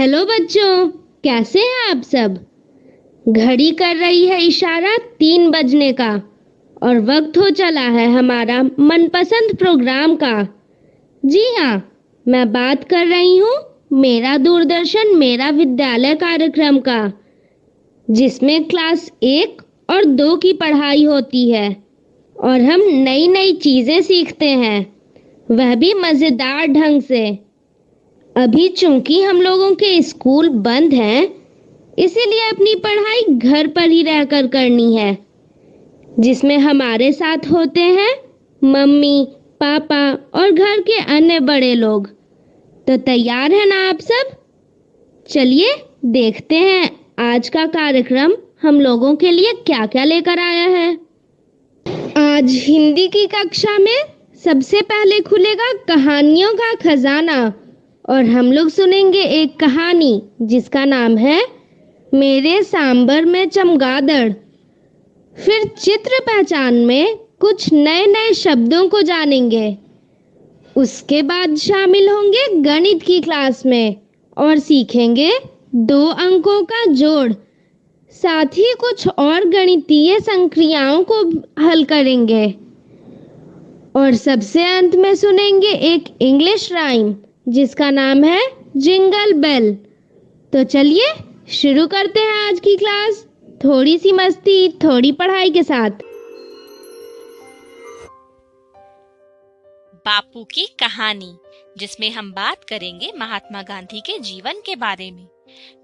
Hello बच्चों, कैसे हैं आप सब। घड़ी कर रही है इशारा 3 बजने का और वक्त हो चला है हमारा मनपसंद प्रोग्राम का। जी हाँ, मैं बात कर रही हूँ मेरा दूरदर्शन मेरा विद्यालय कार्यक्रम का, जिसमें क्लास 1 और 2 की पढ़ाई होती है और हम नई नई चीजें सीखते हैं, वह भी मजेदार ढंग से। अभी चूंकि हम लोगों के स्कूल बंद हैं, इसीलिए अपनी पढ़ाई घर पर ही रहकर करनी है, जिसमें हमारे साथ होते हैं मम्मी, पापा और घर के अन्य बड़े लोग। तो तैयार हैं ना आप सब? चलिए देखते हैं आज का कार्यक्रम हम लोगों के लिए क्या क्या लेकर आया है। आज हिंदी की कक्षा में सबसे पहले खुलेगा कहानियों का खजाना और हम लोग सुनेंगे एक कहानी जिसका नाम है मेरे सांबर में चमगादड़। फिर चित्र पहचान में कुछ नए नए शब्दों को जानेंगे। उसके बाद शामिल होंगे गणित की क्लास में और सीखेंगे 2 अंकों का जोड़। साथ ही कुछ और गणितीय संक्रियाओं को हल करेंगे और सबसे अंत में सुनेंगे एक इंग्लिश राइम जिसका नाम है जिंगल बेल। तो चलिए शुरू करते हैं आज की क्लास, थोड़ी सी मस्ती थोड़ी पढ़ाई के साथ। बापू की कहानी, जिसमें हम बात करेंगे महात्मा गांधी के जीवन के बारे में।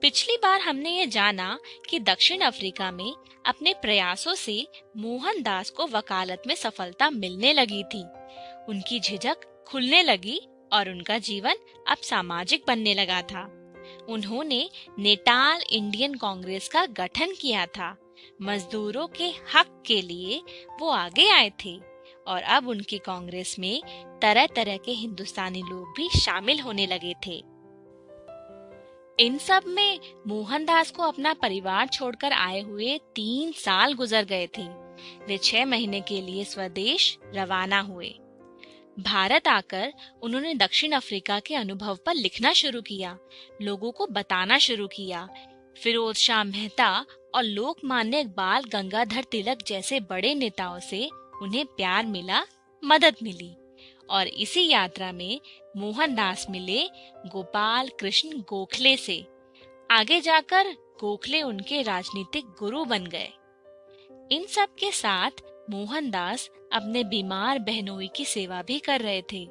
पिछली बार हमने ये जाना कि दक्षिण अफ्रीका में अपने प्रयासों से मोहनदास को वकालत में सफलता मिलने लगी थी। उनकी झिझक खुलने लगी और उनका जीवन अब सामाजिक बनने लगा था। उन्होंने नेटाल इंडियन कांग्रेस का गठन किया था। मजदूरों के हक के लिए वो आगे आए थे और अब उनकी कांग्रेस में तरह तरह के हिंदुस्तानी लोग भी शामिल होने लगे थे। इन सब में मोहनदास को अपना परिवार छोड़कर आए हुए 3 साल गुजर गए थे। वे 6 महीने के लिए स्वदेश रवाना हुए। भारत आकर उन्होंने दक्षिण अफ्रीका के अनुभव पर लिखना शुरू किया, लोगों को बताना शुरू किया। फिरोज शाह मेहता और लोकमान्य बाल गंगाधर तिलक जैसे बड़े नेताओं से उन्हें प्यार मिला, मदद मिली और इसी यात्रा में मोहनदास मिले गोपाल कृष्ण गोखले से। आगे जाकर गोखले उनके राजनीतिक गुरु बन गए। इन सब के साथ मोहनदास अपने बीमार बहनोई की सेवा भी कर रहे थे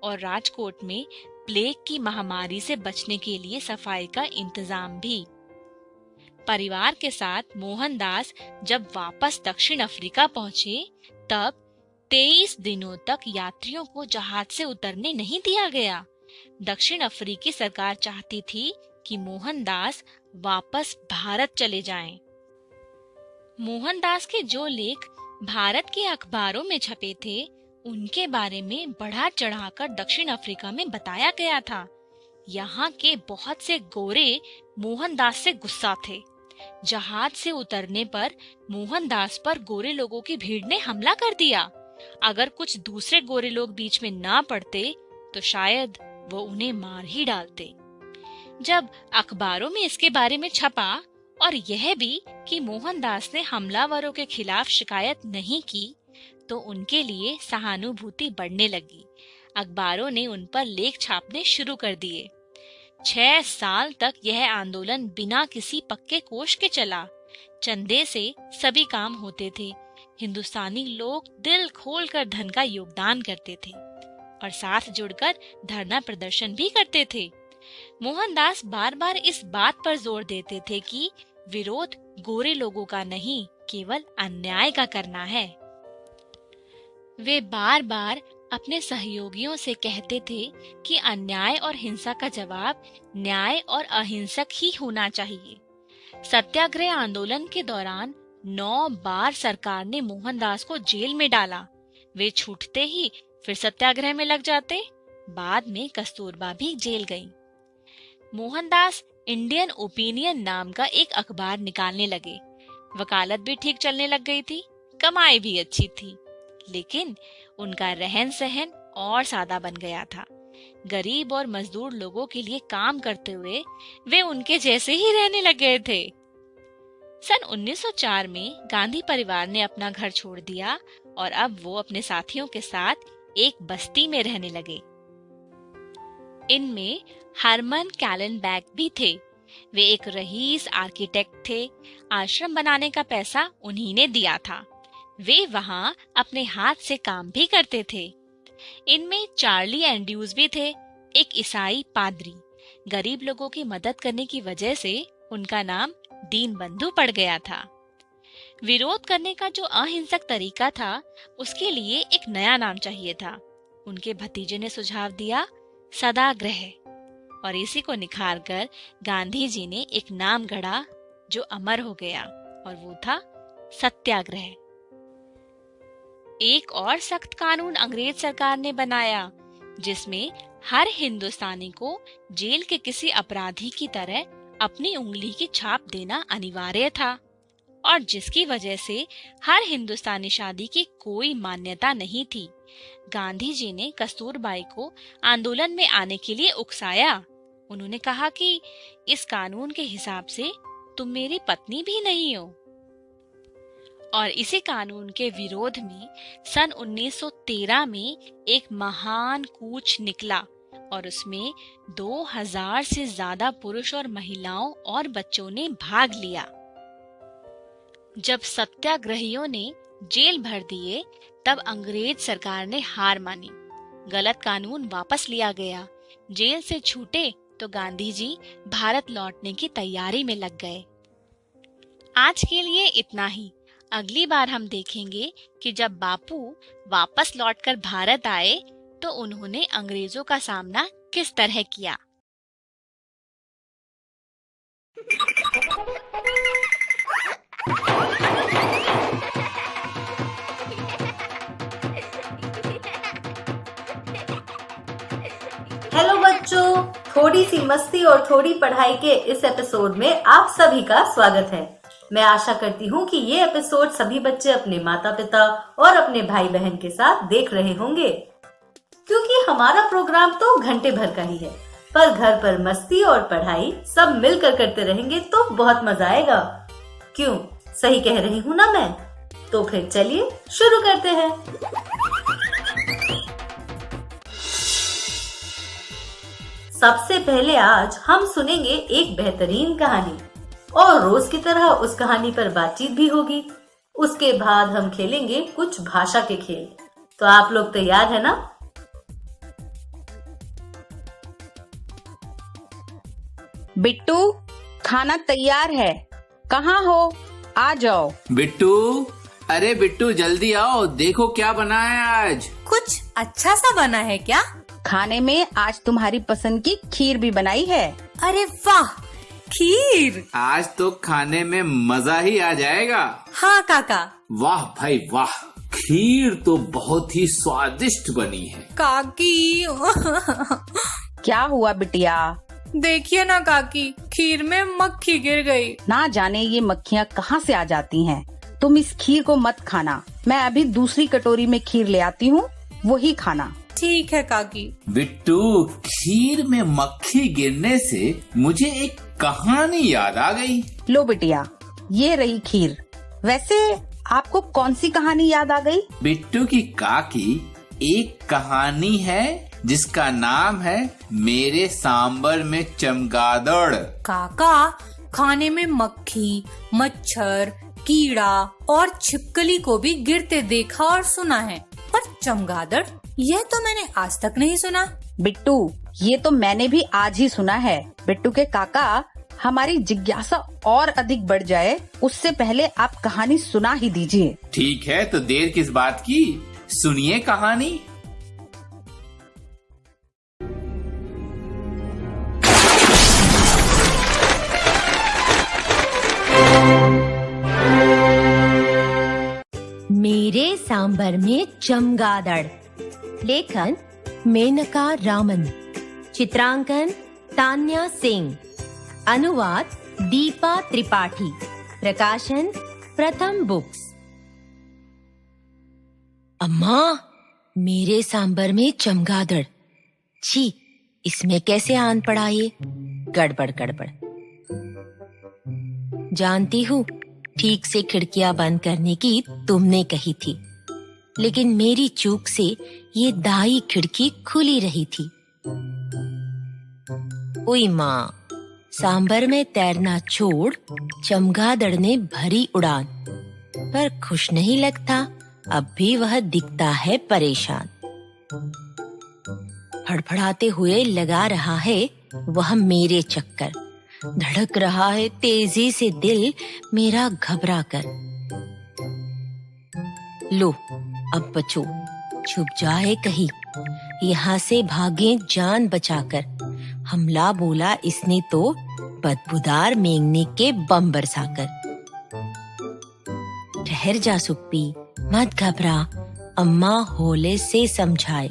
और राजकोट में प्लेग की महामारी से बचने के लिए सफाई का इंतजाम भी। परिवार के साथ मोहनदास जब वापस दक्षिण अफ्रीका पहुंचे, तब 23 दिनों तक यात्रियों को जहाज से उतरने नहीं दिया गया। दक्षिण अफ्रीकी सरकार चाहती थी कि मोहनदास वापस भारत चले जाएं। मोहनदास के जो लेख भारत के अखबारों में छपे थे, उनके बारे में बढ़ा चढ़ाकर दक्षिण अफ्रीका में बताया गया था। यहाँ के बहुत से गोरे मोहनदास से गुस्सा थे। जहाज से उतरने पर मोहनदास पर गोरे लोगों की भीड़ ने हमला कर दिया। अगर कुछ दूसरे गोरे लोग बीच में ना पड़ते तो शायद वो उन्हें मार ही डालते। जब अखबारों में इसके बारे में छपा और यह भी कि मोहनदास ने हमलावरों के खिलाफ शिकायत नहीं की, तो उनके लिए सहानुभूति बढ़ने लगी। अखबारों ने उन पर लेख छापने शुरू कर दिए। 6 साल तक यह आंदोलन बिना किसी पक्के कोष के चला। चंदे से सभी काम होते थे। हिंदुस्तानी लोग दिल खोलकर धन का योगदान करते थे और साथ जुड़कर धरना प्रदर्शन भी करते थे। मोहनदास बार बार इस बात पर जोर देते थे कि विरोध गोरे लोगों का नहीं, केवल अन्याय का करना है। वे बार बार अपने सहयोगियों से कहते थे कि अन्याय और हिंसा का जवाब न्याय और अहिंसक ही होना चाहिए। सत्याग्रह आंदोलन के दौरान 9 बार सरकार ने मोहनदास को जेल में डाला। वे छूटते ही फिर सत्याग्रह में लग जाते। बाद में कस्तूरबा भी जेल गई। मोहनदास इंडियन ओपिनियन नाम का एक अखबार निकालने लगे। वकालत भी ठीक चलने लग गई थी, कमाई भी अच्छी थी, लेकिन उनका रहन सहन और सादा बन गया था। गरीब और मजदूर लोगों के लिए काम करते हुए वे उनके जैसे ही रहने लग गए थे। सन 1904 में गांधी परिवार ने अपना घर छोड़ दिया और अब वो अपने साथियों के साथ एक बस्ती में रहने लगे। इनमें हरमन कैलेनबैक भी थे। वे एक रईस आर्किटेक्ट थे। आश्रम बनाने का पैसा उन्हीं ने दिया था। वे वहाँ अपने हाथ से काम भी करते थे। इनमें चार्ली एंड्रूज भी थे, एक ईसाई पादरी। गरीब लोगों की मदद करने की वजह से उनका नाम दीनबंधु पड़ गया था। विरोध करने का जो अहिंसक तरीका था, उसके लिए एक नया नाम चाहिए था। उनके भतीजे ने सुझाव दिया, सदाग्रह, और इसी को निखार कर गांधी जी ने एक नाम गढ़ा जो अमर हो गया, और वो था सत्याग्रह। एक और सख्त कानून अंग्रेज सरकार ने बनाया, जिसमें हर हिंदुस्तानी को जेल के किसी अपराधी की तरह अपनी उंगली की छाप देना अनिवार्य था, और जिसकी वजह से हर हिंदुस्तानी शादी की कोई मान्यता नहीं थी। गांधी जी ने कस्तूरबाई को आंदोलन में आने के लिए उकसाया। उन्होंने कहा कि इस कानून के हिसाब से तुम मेरी पत्नी भी नहीं हो। और इसी कानून के विरोध में सन 1913 में एक महान कूच निकला, और उसमें 2000 से ज्यादा पुरुष और महिलाओं और बच्चों ने भाग लिया। जब सत्याग्रहियों ने जेल भर दिए, तब अंग्रेज सरकार ने हार मानी। गलत कानून वापस लिया गया। जेल से छूटे तो गांधी जी भारत लौटने की तैयारी में लग गए। आज के लिए इतना ही। अगली बार हम देखेंगे कि जब बापू वापस लौटकर भारत आए तो उन्होंने अंग्रेजों का सामना किस तरह किया। हेलो बच्चों, थोड़ी सी मस्ती और थोड़ी पढ़ाई के इस एपिसोड में आप सभी का स्वागत है। मैं आशा करती हूँ कि ये एपिसोड सभी बच्चे अपने माता पिता और अपने भाई बहन के साथ देख रहे होंगे, क्योंकि हमारा प्रोग्राम तो घंटे भर का ही है, पर घर पर मस्ती और पढ़ाई सब मिलकर करते रहेंगे तो बहुत मजा आएगा। क्यों, सही कह रही हूँ ना मैं? तो फिर चलिए शुरू करते हैं। सबसे पहले आज हम सुनेंगे एक बेहतरीन कहानी, और रोज की तरह उस कहानी पर बातचीत भी होगी। उसके बाद हम खेलेंगे कुछ भाषा के खेल। तो आप लोग तैयार है ना? बिट्टू, खाना तैयार है। कहाँ हो? आ जाओ। बिट्टू, अरे बिट्टू जल्दी आओ, देखो क्या बना है आज। कुछ अच्छा सा बना है क्या? खाने में आज तुम्हारी पसंद की खीर भी बनाई है। अरे वाह, खीर! आज तो खाने में मजा ही आ जाएगा। हाँ काका। वाह भाई वाह, खीर तो बहुत ही स्वादिष्ट बनी है। काकी क्या हुआ बिटिया? देखिए ना काकी, खीर में मक्खी गिर गई। ना जाने ये मक्खियाँ कहाँ से आ जाती हैं। तुम इस खीर को मत खाना, मैं अभी दूसरी कटोरी में खीर ले आती हूँ, वही खाना। ठीक है काकी। बिट्टू, खीर में मक्खी गिरने से मुझे एक कहानी याद आ गई। लो बिटिया, ये रही खीर। वैसे आपको कौन सी कहानी याद आ गई? बिट्टू की काकी एक कहानी है जिसका नाम है मेरे सांबर में चमगादड़। काका, खाने में मक्खी, मच्छर, कीड़ा और छिपकली को भी गिरते देखा और सुना है, पर चमगादड़ यह तो मैंने आज तक नहीं सुना। बिट्टू, ये तो मैंने भी आज ही सुना है। बिट्टू के काका, हमारी जिज्ञासा और अधिक बढ़ जाए उससे पहले आप कहानी सुना ही दीजिए। ठीक है, तो देर किस बात की, सुनिए कहानी। मेरे सांबर में चमगादड़। लेखन मेनका रामन। चित्रांकन तान्या सिंह। अनुवाद दीपा त्रिपाठी। प्रकाशन प्रथम बुक्स। अम्मा, मेरे सांबर में चमगादड़। छी, इसमें कैसे आन पड़ा ये? गड़बड़ गड़बड़। जानती हूँ ठीक से खिड़कियां बंद करने की तुमने कही थी, लेकिन मेरी चूक से ये दाई खिड़की खुली रही थी। ओई माँ, सांबर में तैरना छोड़ चमगादड़ ने भरी उड़ान, पर खुश नहीं लगता। अब भी वह दिखता है परेशान। फड़फड़ाते हुए लगा रहा है वह मेरे चक्कर। धड़क रहा है तेजी से दिल मेरा घबरा कर। लो अब बचो, छुप जाए कहीं, यहाँ से भागे जान बचाकर। हमला बोला इसने तो बदबूदार मेंगने के बम बरसाकर। ठहर जा सुप्पी, मत घबरा, अम्मा होले से समझाए।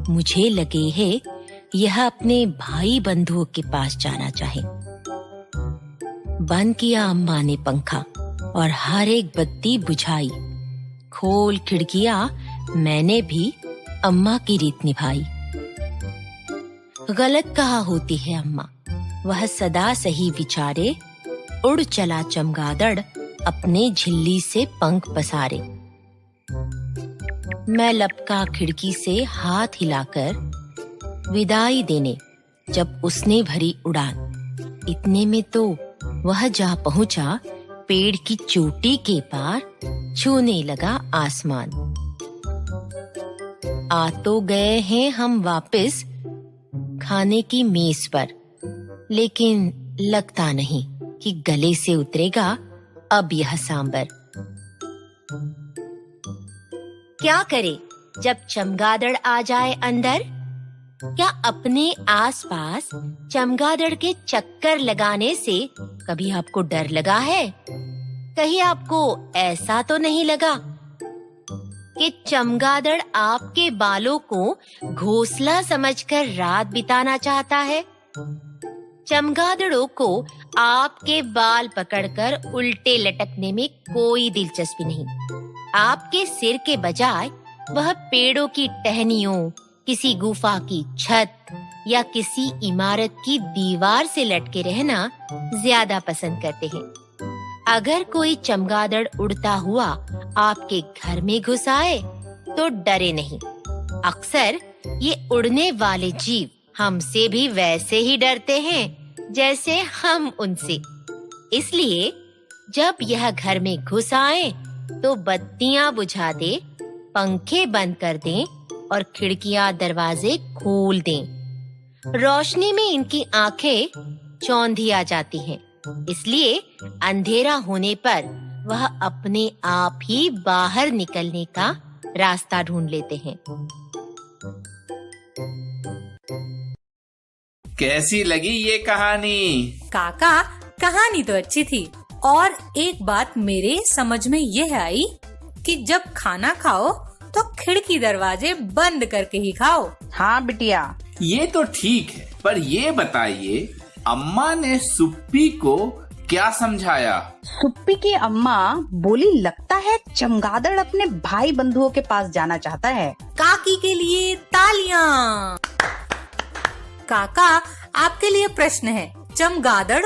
मुझे लगे है यह अपने भाई बंधुओं के पास जाना चाहे। बंद किया अम्मा ने पंखा और हर एक बत्ती बुझाई। खोल खिड़कियां, मैंने भी अम्मा की रीत निभाई। गलत कहा होती है अम्मा, वह सदा सही विचारे। उड़ चला चमगादड़ अपने झिल्ली से पंख पसारे। मैं लपका खिड़की से हाथ हिलाकर विदाई देने, जब उसने भरी उड़ान। इतने में तो वह जा पहुंचा पेड़ की चोटी के पार, छूने लगा आसमान। आ तो गए हैं हम वापस खाने की मेज पर, लेकिन लगता नहीं कि गले से उतरेगा अब यह सांबर। क्या करे जब चमगादड़ आ जाए अंदर? क्या अपने आसपास चमगादड़ के चक्कर लगाने से कभी आपको डर लगा है? कहीं आपको ऐसा तो नहीं लगा कि चमगादड़ आपके बालों को घोंसला समझकर रात बिताना चाहता है? चमगादड़ों को आपके बाल पकड़कर उल्टे लटकने में कोई दिलचस्पी नहीं। आपके सिर के बजाय वह पेड़ों की टहनियों, किसी गुफा की छत या किसी इमारत की दीवार से लटके रहना ज्यादा पसंद करते हैं। अगर कोई चमगादड़ उड़ता हुआ आपके घर में घुस आए तो डरे नहीं। अक्सर ये उड़ने वाले जीव हमसे भी वैसे ही डरते हैं जैसे हम उनसे। इसलिए जब यह घर में घुस आए तो बत्तियां बुझा दे, पंखे बंद कर दें और खिड़कियां दरवाजे खोल दें। रोशनी में इनकी आंखें चौंधी आ जाती हैं, इसलिए अंधेरा होने पर वह अपने आप ही बाहर निकलने का रास्ता ढूंढ लेते हैं। कैसी लगी ये कहानी? काका, कहानी तो अच्छी थी, और एक बात मेरे समझ में यह आई कि जब खाना खाओ तो खिड़की दरवाजे बंद करके ही खाओ। हाँ बिटिया, ये तो ठीक है, पर ये बताइए अम्मा ने सुप्पी को क्या समझाया? सुप्पी की अम्मा बोली, लगता है चमगादड़ अपने भाई बंधुओं के पास जाना चाहता है। काकी के लिए तालियां। काका, आपके लिए प्रश्न है, चमगादड़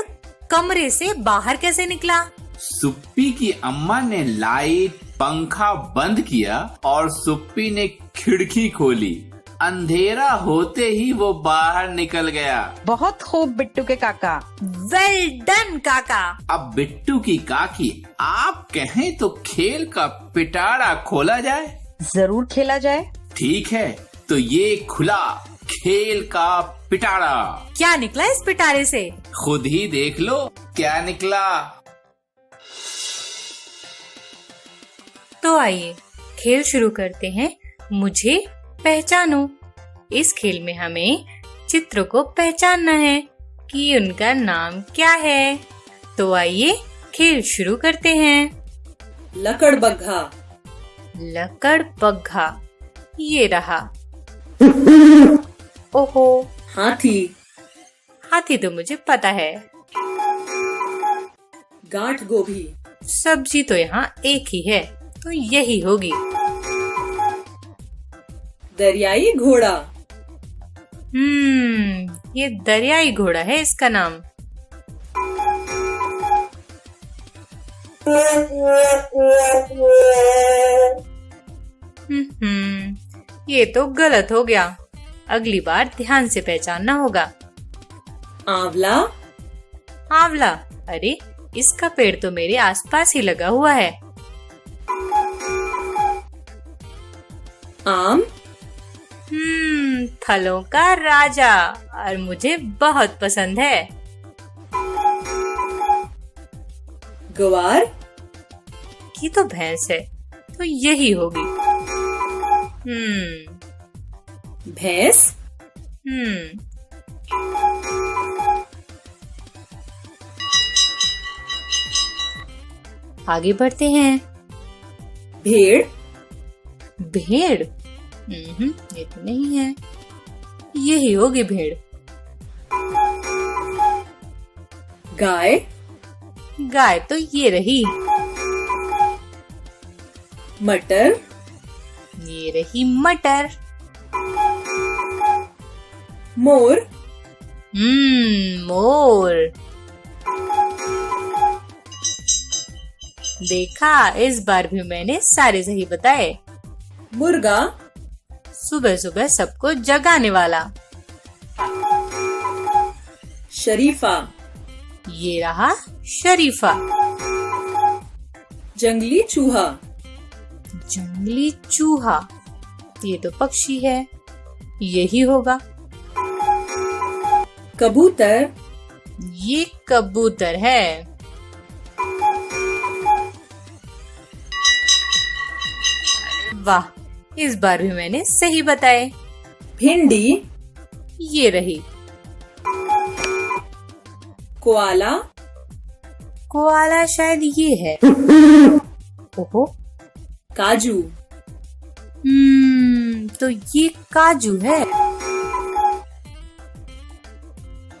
कमरे से बाहर कैसे निकला? सुप्पी की अम्मा ने लाइट पंखा बंद किया और सुप्पी ने खिड़की खोली। अंधेरा होते ही वो बाहर निकल गया। बहुत खूब बिट्टू के काका। वेल डन काका। अब बिट्टू की काकी, आप कहें तो खेल का पिटारा खोला जाए? जरूर खेला जाए। ठीक है, तो ये खुला खेल का पिटारा। क्या निकला इस पिटारे से? खुद ही देख लो क्या निकला। तो आइए खेल शुरू करते हैं। मुझे पहचानो। इस खेल में हमें चित्र को पहचानना है कि उनका नाम क्या है। तो आइए खेल शुरू करते हैं। लकड़बग्घा। लकड़बग्घा, ये रहा। ओहो, हाथी। हाथी तो मुझे पता है। गांठ गोभी। सब्जी तो यहाँ एक ही है, तो यही होगी। दरियाई घोड़ा। ये दरियाई घोड़ा है इसका नाम। ये तो गलत हो गया। अगली बार ध्यान से पहचानना होगा। आंवला। आंवला, अरे इसका पेड़ तो मेरे आसपास ही लगा हुआ है। आम। फलों का राजा और मुझे बहुत पसंद है। गवार। ये तो भैंस है, तो यही होगी। भैंस। आगे बढ़ते हैं। भेड़। भेड़, ये तो नहीं है। यही होगी भेड़। गाय। गाय तो ये रही। मटर। ये रही मटर। मोर। मोर। देखा, इस बार भी मैंने सारे सही बताए। मुर्गा। सुबह सुबह सबको जगाने वाला। शरीफा। ये रहा शरीफा। जंगली चूहा। जंगली चूहा, ये तो पक्षी है, यही होगा। कबूतर। ये कबूतर है। वाह, इस बार भी मैंने सही बताए। भिंडी। ये रही। कोआला। कोआला शायद ये है। ओहो। काजू। तो ये काजू है।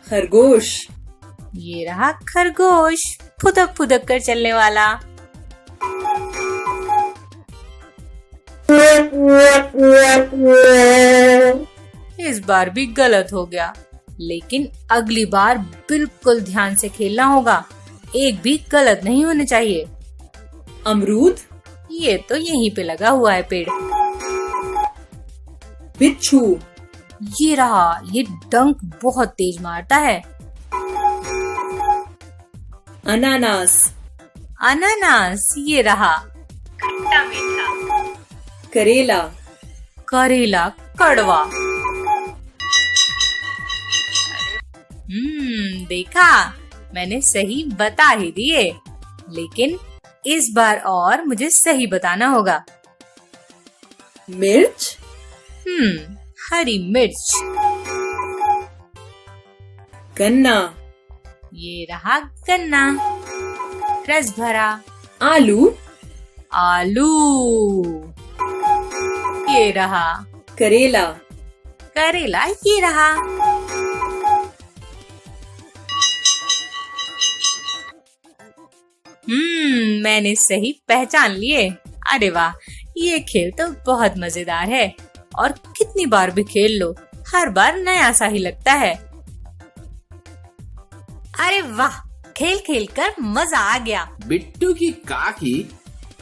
खरगोश। ये रहा खरगोश, फुदक फुदक कर चलने वाला। इस बार भी गलत हो गया, लेकिन अगली बार बिल्कुल ध्यान से खेलना होगा। एक भी गलत नहीं होने चाहिए। अमरूद। ये तो यहीं पे लगा हुआ है पेड़। बिच्छू। ये रहा, ये डंक बहुत तेज मारता है। अनानास। अनानास, ये रहा खट्टा मीठा। करेला। करेला कड़वा। देखा, मैंने सही बता ही दिए, लेकिन इस बार और मुझे सही बताना होगा। मिर्च। हरी मिर्च। गन्ना। ये रहा गन्ना, रस भरा। आलू। आलू, ये रहा करेला। करेला, ये रहा। मैंने सही पहचान लिए। अरे वाह, ये खेल तो बहुत मजेदार है और कितनी बार भी खेल लो, हर बार नया सा ही लगता है। अरे वाह, खेल खेल कर मजा आ गया। बिट्टू की काकी,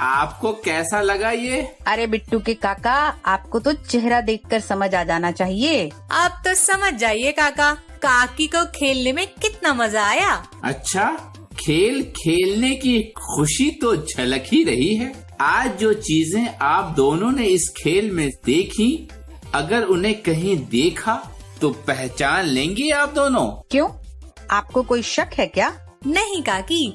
आपको कैसा लगा ये? अरे बिट्टू के काका, आपको तो चेहरा देखकर समझ आ जाना चाहिए। आप तो समझ जाइए काका, काकी को खेलने में कितना मजा आया। अच्छा, खेल खेलने की खुशी तो झलक ही रही है। आज जो चीजें आप दोनों ने इस खेल में देखी, अगर उन्हें कहीं देखा तो पहचान लेंगे आप दोनों। क्यों, आपको कोई शक है क्या? नहीं काकी,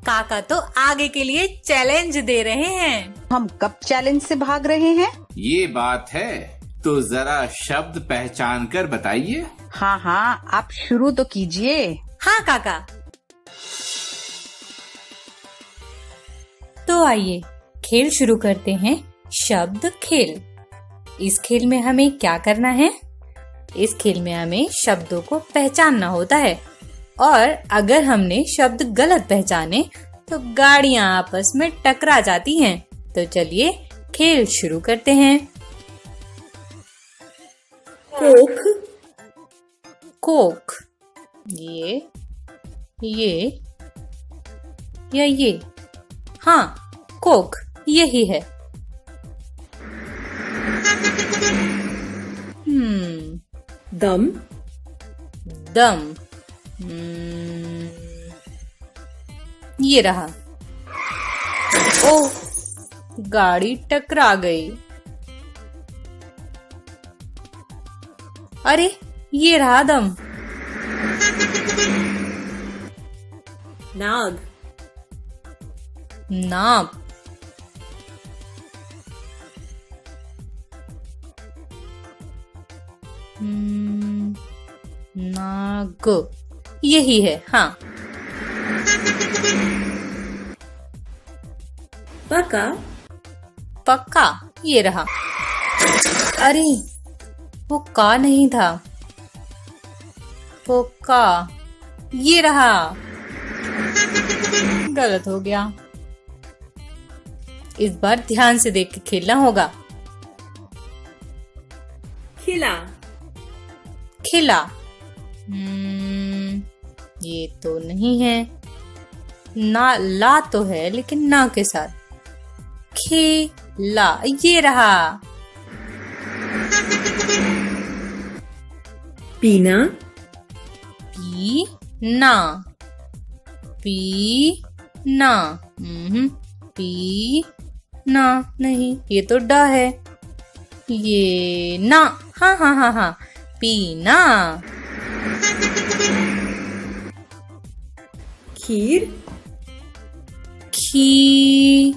काका तो आगे के लिए चैलेंज दे रहे हैं। हम कब चैलेंज से भाग रहे हैं? ये बात है, तो जरा शब्द पहचान कर बताइए। हाँ हाँ, आप शुरू तो कीजिए। हाँ काका। तो आइए खेल शुरू करते हैं। शब्द खेल। इस खेल में हमें क्या करना है? इस खेल में हमें शब्दों को पहचानना होता है, और अगर हमने शब्द गलत पहचाने तो गाड़ियां आपस में टकरा जाती हैं। तो चलिए खेल शुरू करते हैं। कोक। कोक, ये या ये? हाँ, कोक यही है। दम, दम, ये रहा। ओह, गाड़ी टकरा गई। अरे, ये रहा दम। नाग, नाप, नाग यही है। हाँ, पका, पक्का ये रहा। अरे, वो का नहीं था, वो का ये रहा। गलत हो गया। इस बार ध्यान से देख के खेलना होगा। खिला, खिला, ये तो नहीं है। ना, ला तो है लेकिन ना के साथ। खेला ये रहा। पीना, पीना, पीना, पीना नहीं, ये तो डा है। ये ना, हाँ हाँ हाँ हाँ, पीना। खीर, खीर,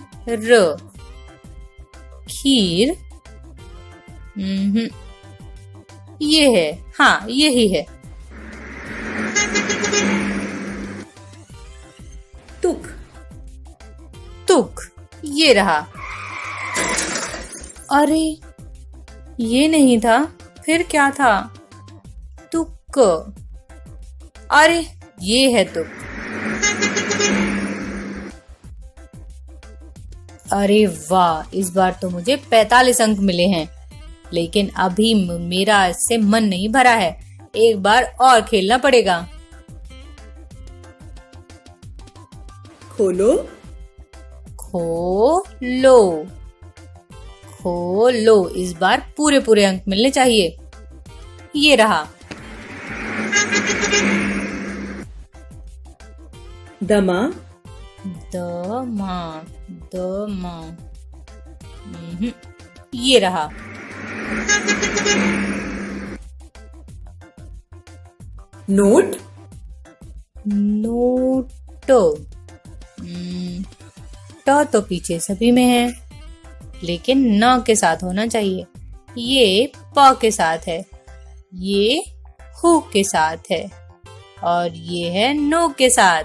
खीर, ये है। हाँ, यही है। तुक, तुक ये रहा। अरे, ये नहीं था, फिर क्या था? तुक। अरे, ये है तुक। अरे वाह, इस बार तो मुझे 45 अंक मिले हैं, लेकिन अभी मेरा इससे मन नहीं भरा है। एक बार और खेलना पड़ेगा। खोलो, खोलो, खोलो। इस बार पूरे पूरे अंक मिलने चाहिए। ये रहा। दमा, दमा, दमा, ये रहा। नोट, नोट, ट तो पीछे सभी में है, लेकिन न के साथ होना चाहिए। ये प के साथ है, ये हु के साथ है, और ये है नो के साथ।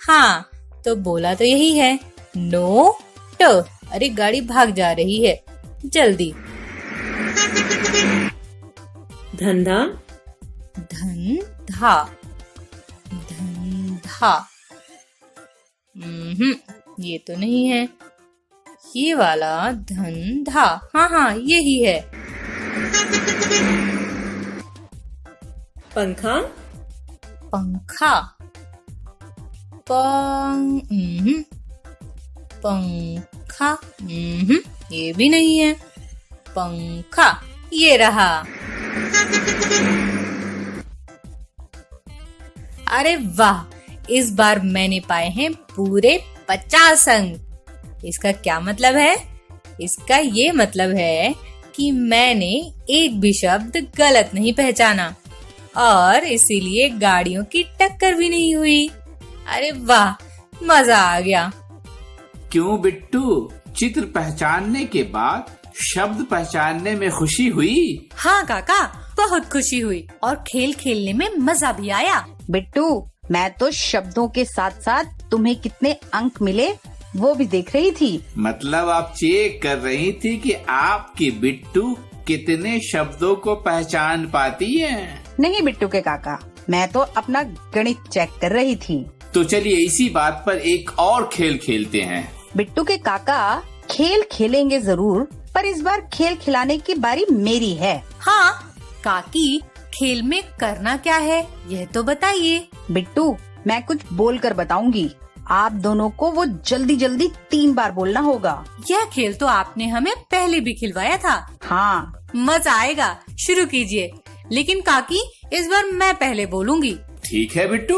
हाँ, तो बोला तो यही है, नो ट। अरे, गाड़ी भाग जा रही है, जल्दी। धंधा, धंधा, धंधा, ये तो नहीं है। ये वाला धंधा, हाँ हाँ यही है। पंखा, पंखा, पंखा, ये भी नहीं है। पंखा ये रहा। अरे वाह, इस बार मैंने पाए हैं पूरे 50 अंक। इसका क्या मतलब है? इसका ये मतलब है कि मैंने एक भी शब्द गलत नहीं पहचाना और इसीलिए गाड़ियों की टक्कर भी नहीं हुई। अरे वाह, मजा आ गया। क्यों बिट्टू, चित्र पहचानने के बाद शब्द पहचानने में खुशी हुई? हाँ काका, बहुत खुशी हुई और खेल खेलने में मजा भी आया। बिट्टू, मैं तो शब्दों के साथ साथ तुम्हें कितने अंक मिले वो भी देख रही थी। मतलब आप चेक कर रही थी कि आपकी बिट्टू कितने शब्दों को पहचान पाती है? नहीं बिट्टू के काका, मैं तो अपना गणित चेक कर रही थी। तो चलिए इसी बात पर एक और खेल खेलते हैं। बिट्टू के काका, खेल खेलेंगे जरूर, पर इस बार खेल खिलाने की बारी मेरी है। हाँ काकी, खेल में करना क्या है यह तो बताइए। बिट्टू, मैं कुछ बोलकर बताऊंगी। आप दोनों को वो जल्दी जल्दी 3 बार बोलना होगा। यह खेल तो आपने हमें पहले भी खिलवाया था। हाँ, मजा आएगा, शुरू कीजिए। लेकिन काकी, इस बार मैं पहले बोलूंगी। ठीक है बिट्टू,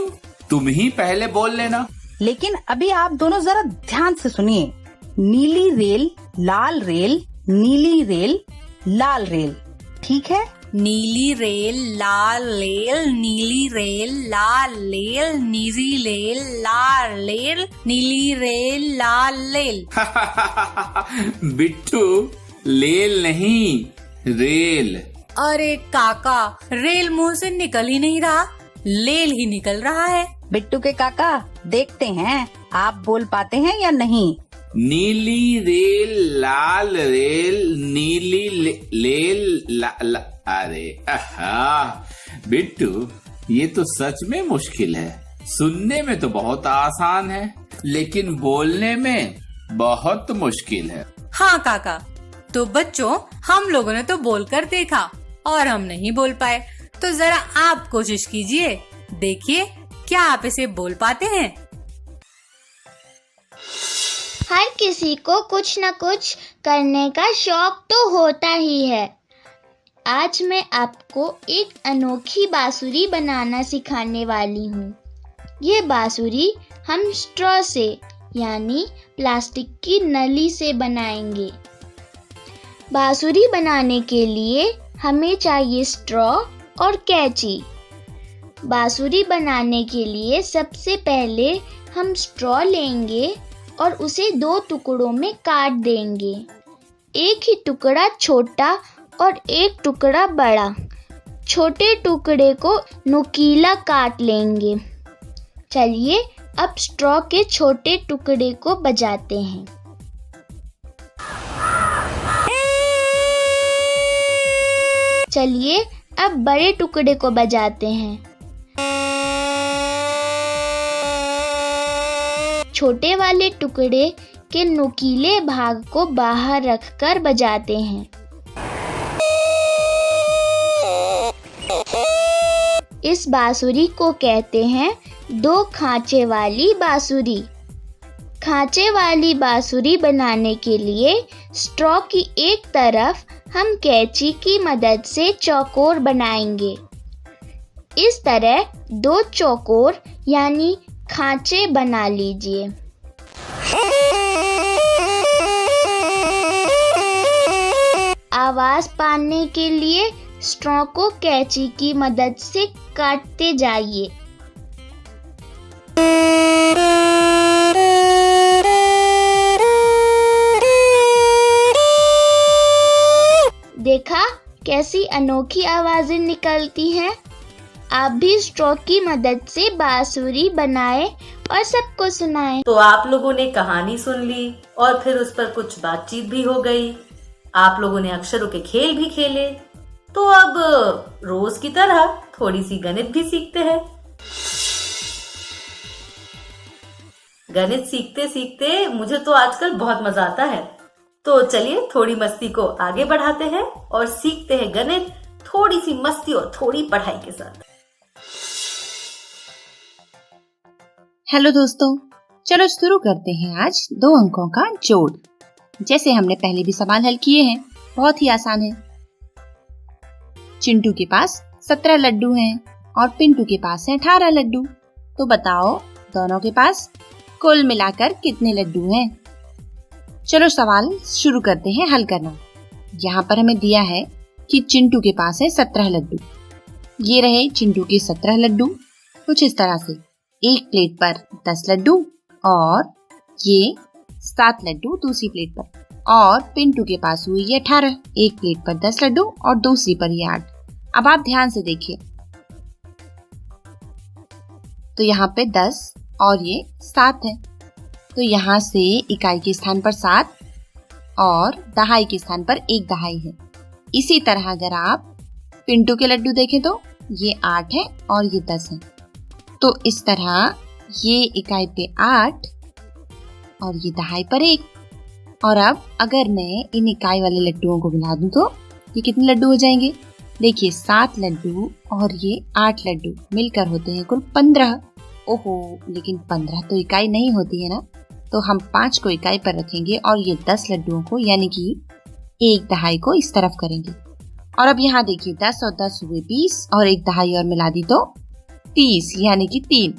तुम ही पहले बोल लेना। लेकिन अभी आप दोनों जरा ध्यान से सुनिए। नीली रेल, लाल रेल, नीली रेल, लाल रेल। ठीक है? नीली रेल, लाल रेल, नीली रेल, लाल रेल, नीली रेल, लाल रेल, नीली रेल, लाल रेल। बिट्टू, लेल नहीं, रेल। अरे काका, रेल मुंह से निकल ही नहीं रहा, लेल ही निकल रहा है। बिट्टू के काका, देखते हैं आप बोल पाते हैं या नहीं। नीली रेल, लाल रेल, नीली लेल, अरे बिट्टू, ये तो सच में मुश्किल है। सुनने में तो बहुत आसान है, लेकिन बोलने में बहुत मुश्किल है। हाँ काका, तो बच्चों, हम लोगों ने तो बोलकर देखा और हम नहीं बोल पाए, तो जरा आप कोशिश कीजिए, देखिए क्या आप इसे बोल पाते हैं। हर किसी को कुछ न कुछ करने का शौक तो होता ही है। आज मैं आपको एक अनोखी बांसुरी बनाना सिखाने वाली हूँ। ये बांसुरी हम स्ट्रॉ से यानी प्लास्टिक की नली से बनाएंगे। बांसुरी बनाने के लिए हमें चाहिए स्ट्रॉ और कैंची। बांसुरी बनाने के लिए सबसे पहले हम स्ट्रॉ लेंगे और उसे 2 टुकड़ों में काट देंगे। एक ही टुकड़ा छोटा और एक टुकड़ा बड़ा। छोटे टुकड़े को नुकीला काट लेंगे। चलिए अब स्ट्रॉ के छोटे टुकड़े को बजाते हैं। चलिए अब बड़े टुकड़े को बजाते हैं। छोटे वाले टुकड़े के नुकीले भाग को बाहर रखकर बजाते हैं। इस बांसुरी को कहते हैं 2 खांचे वाली बांसुरी। खांचे वाली बांसुरी बनाने के लिए स्ट्रॉ की एक तरफ हम कैंची की मदद से चौकोर बनाएंगे। इस तरह 2 चौकोर यानी खांचे बना लीजिए। आवाज पाने के लिए स्ट्रॉ को कैंची की मदद से काटते जाइए। देखा कैसी अनोखी आवाजें निकलती हैं। आप भी स्ट्रॉ की मदद से बांसुरी बनाएं और सबको सुनाएं। तो आप लोगों ने कहानी सुन ली और फिर उस पर कुछ बातचीत भी हो गई। आप लोगों ने अक्षरों के खेल भी खेले। तो अब रोज की तरह थोड़ी सी गणित भी सीखते हैं। गणित सीखते सीखते मुझे तो आजकल बहुत मजा आता है। तो चलिए थोड़ी मस्ती को आगे बढ़ाते हैं और सीखते हैं गणित थोड़ी सी मस्ती और थोड़ी पढ़ाई के साथ। हेलो दोस्तों, चलो शुरू करते हैं आज 2 अंकों का जोड़। जैसे हमने पहले भी सवाल हल किए हैं, बहुत ही आसान है। चिंटू के पास 17 लड्डू हैं और पिंटू के पास हैं 18 लड्डू। तो बताओ दोनों के पास कुल मिलाकर कितने लड्डू हैं? चलो सवाल शुरू करते हैं हल करना। यहाँ पर हमें दिया है कि चिंटू के पास है 17 लड्डू। ये रहे चिंटू के 17 लड्डू कुछ इस तरह से। एक प्लेट पर 10 लड्डू और ये 7 लड्डू दूसरी प्लेट पर। और पिंटू के पास हुई ये 18। एक प्लेट पर 10 लड्डू और दूसरी पर ये 8। अब आप ध्यान से देखिए, तो यहाँ पे 10 और ये 7 है। तो यहाँ से इकाई के स्थान पर 7 और दहाई के स्थान पर 1 दहाई है। इसी तरह अगर आप पिंटू के लड्डू देखें तो ये 8 है और ये 10 है। तो इस तरह ये इकाई पे 8 और ये दहाई पर 1। और अब अगर मैं इन इकाई वाले लड्डुओं को मिला दूं तो ये कितने लड्डू हो जाएंगे? देखिए 7 लड्डू और ये 8 लड्डू मिलकर होते हैं कुल 15। ओहो, लेकिन 15 तो इकाई नहीं होती है ना, तो हम 5 को इकाई पर रखेंगे और ये 10 लड्डुओं को यानी कि 1 दहाई को इस तरफ करेंगे। और अब यहाँ देखिए 10 और 10 हुए 20 और 1 दहाई और मिला दी तो 30 यानी कि 3।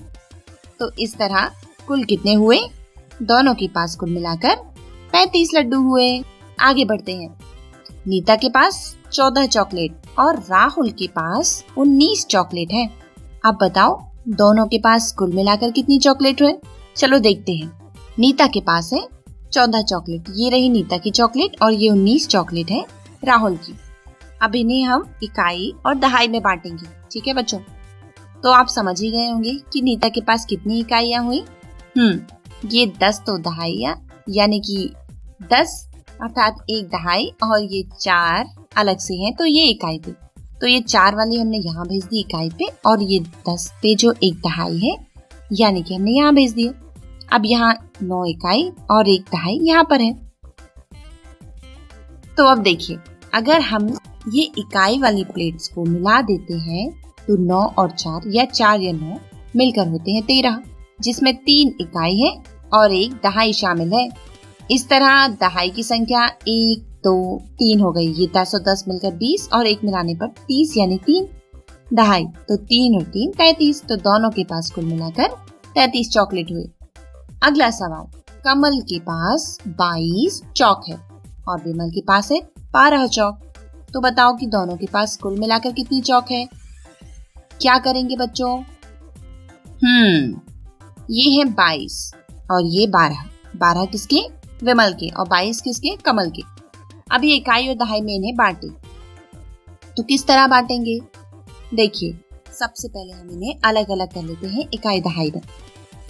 तो इस तरह कुल कितने हुए? दोनों के पास कुल मिलाकर 35 लड्डू हुए। आगे बढ़ते हैं। नीता के पास 14 चॉकलेट और राहुल के पास 19 चॉकलेट है। अब बताओ दोनों के पास कुल मिलाकर कितनी चॉकलेट हुए? चलो देखते हैं। नीता के पास है 14 चॉकलेट, ये रही नीता की चॉकलेट और ये 19 चॉकलेट है राहुल की। अब इन्हें हम इकाई और दहाई में बांटेंगे, ठीक है बच्चों? तो आप समझ ही गए होंगे कि नीता के पास कितनी इकाइयां हुई। ये 10 तो दहाइयां यानी कि 10 अर्थात 1 दहाई और ये 4 अलग से हैं तो ये इकाई पे। तो ये 4 वाली हमने यहाँ भेज दी इकाई पे और ये 10 पे जो 1 दहाई है यानी कि हमने यहाँ भेज दिया। अब यहाँ 9 इकाई और 1 दहाई यहाँ पर है। तो अब देखिए, अगर हम ये इकाई वाली प्लेट्स को मिला देते हैं तो 9 और 4 या 4 या 9 मिलकर होते हैं 13, जिसमें 3 इकाई है और 1 दहाई शामिल है। इस तरह दहाई की संख्या 1, 2, 3 हो गई। ये 10 और 10 मिलकर 20 और 1 मिलाने पर 30 यानी 3 दहाई। तो 3 और 3 33। तो दोनों के पास कुल मिलाकर 33 चॉकलेट हुए। अगला सवाल, कमल के पास 22 चौक है और विमल के पास है 12 चौक। तो बताओ कि दोनों के पास कुल मिलाकर कितनी चौक है? क्या करेंगे बच्चों? ये है 22 और ये 12। 12 किसके? विमल के और 22 किसके? कमल के। अब ये इकाई और दहाई में इन्हें बांटे तो किस तरह बांटेंगे? देखिए, सबसे पहले हम इन्हें अलग अलग कर लेते हैं इकाई दहाई में।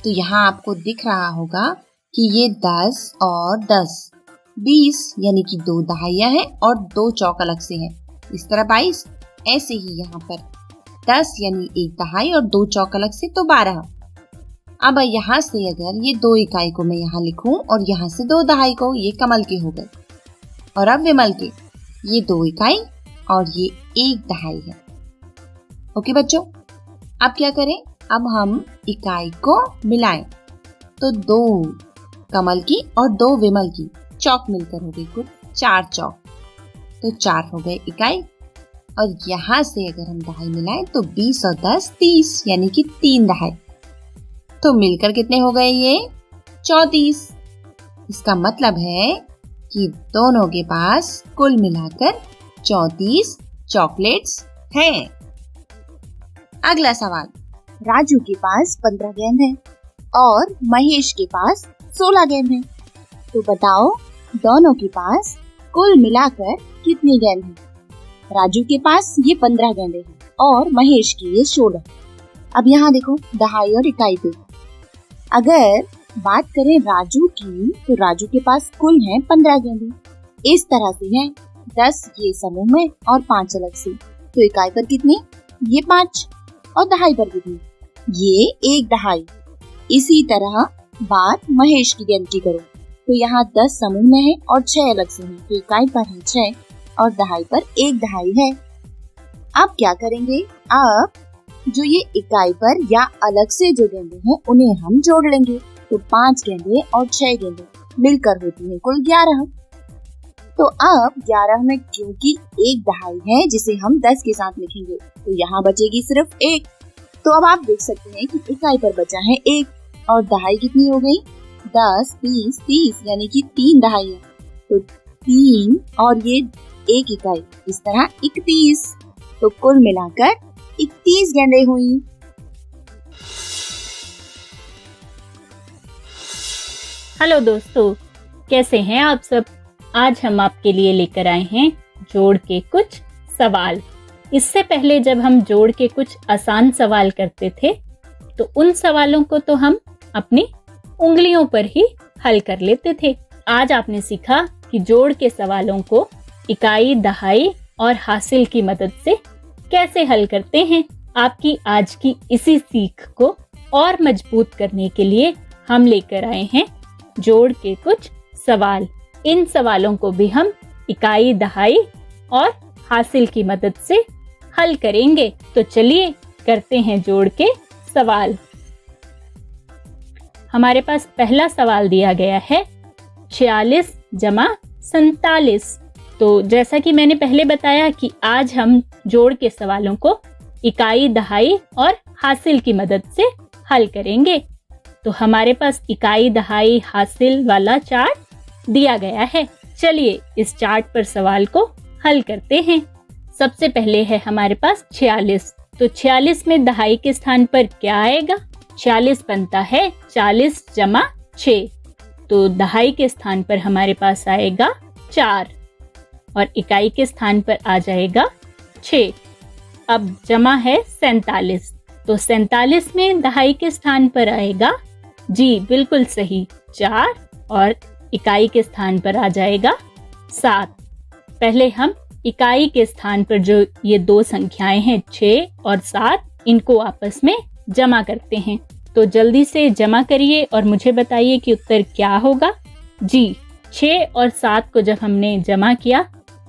तो यहाँ आपको दिख रहा होगा कि ये 10 और 10 20 यानी कि 2 दहाइयां हैं और 2 चौक अलग से हैं। इस तरह 22। ऐसे ही यहाँ पर 10 यानी 1 दहाई और 2 चौक अलग से तो 12। अब यहाँ से अगर ये 2 इकाई को मैं यहाँ लिखूं और यहाँ से 2 दहाई को, ये कमल के हो गए। और अब विमल के ये 2 इकाई और ये 1 दहाई है। ओके बच्चों, अब क्या करें? अब हम इकाई को मिलाएं तो 2 कमल की और 2 विमल की चौक मिलकर हो गई कुल 4 चौक। तो 4 हो गए इकाई और यहाँ से अगर हम दहाई मिलाएं तो 20 और 10 30 यानी कि 3 दहाई। तो मिलकर कितने हो गए? ये 34। इसका मतलब है कि दोनों के पास कुल मिलाकर 34 चॉकलेट्स हैं। अगला सवाल, राजू के पास 15 गेंद है और महेश के पास 16 गेंद है। तो बताओ दोनों के पास कुल मिलाकर कितनी गेंद है? राजू के पास ये 15 गेंदें हैं और महेश की ये 16। अब यहाँ देखो दहाई और इकाई पे। अगर बात करें राजू की तो राजू के पास कुल है 15 गेंदें। इस तरह से है 10 ये समूह में और 5 अलग से। तो इकाई पर कितनी? ये 5। और दहाई पर कितनी? ये 1 दहाई। इसी तरह बात महेश की गेंद की करो तो यहाँ 10 समूह में है और 6 अलग से हैं। तो इकाई पर है 6 और दहाई पर 1 दहाई है। अब क्या करेंगे? अब जो ये इकाई पर या अलग से जो गेंदें हैं उन्हें हम जोड़ लेंगे। तो 5 गेंदें और 6 गेंदें मिलकर होती है कुल 11। तो अब 11 में क्योंकि 1 दहाई है जिसे हम 10 के साथ लिखेंगे तो यहाँ बचेगी सिर्फ 1। तो अब आप देख सकते हैं कि इकाई पर बचा है 1 और दहाई कितनी हो गई? 10 20 30 यानी कि 3 दहाई है। तो 3 और ये 1 इकाई, इस तरह 31। तो कुल मिलाकर 31 गेंदें हुई। हेलो दोस्तों, कैसे हैं आप सब? आज हम आपके लिए लेकर आए हैं जोड़ के कुछ सवाल। इससे पहले जब हम जोड़ के कुछ आसान सवाल करते थे तो उन सवालों को तो हम अपनी उंगलियों पर ही हल कर लेते थे। आज आपने सीखा कि जोड़ के सवालों को इकाई, दहाई और हासिल की मदद से कैसे हल करते हैं। आपकी आज की इसी सीख को और मजबूत करने के लिए हम लेकर आए हैं जोड़ के कुछ सवाल। इन सवालों को भी हम इकाई, दहाई और हासिल की मदद से हल करेंगे। तो चलिए करते हैं जोड़ के सवाल। हमारे पास पहला सवाल दिया गया है 46 जमा 47। तो जैसा कि मैंने पहले बताया कि आज हम जोड़ के सवालों को इकाई, दहाई और हासिल की मदद से हल करेंगे। तो हमारे पास इकाई, दहाई, हासिल वाला चार्ट दिया गया है। चलिए इस चार्ट पर सवाल को हल करते हैं। सबसे पहले है हमारे पास 46। तो 46 में दहाई के स्थान पर क्या आएगा? 46 बनता है 40 जमा 6। तो दहाई के स्थान पर हमारे पास आएगा 4 और इकाई के स्थान पर आ जाएगा 6। अब जमा है 47। तो 47 में दहाई के स्थान पर आएगा, जी बिल्कुल सही, 4 और इकाई के स्थान पर आ जाएगा 7। पहले हम इकाई के स्थान पर जो ये दो संख्याएं हैं 6 और 7, इनको आपस में जमा करते हैं। तो जल्दी से जमा करिए और मुझे बताइए कि उत्तर क्या होगा। जी 6 और 7 को जब हमने जमा किया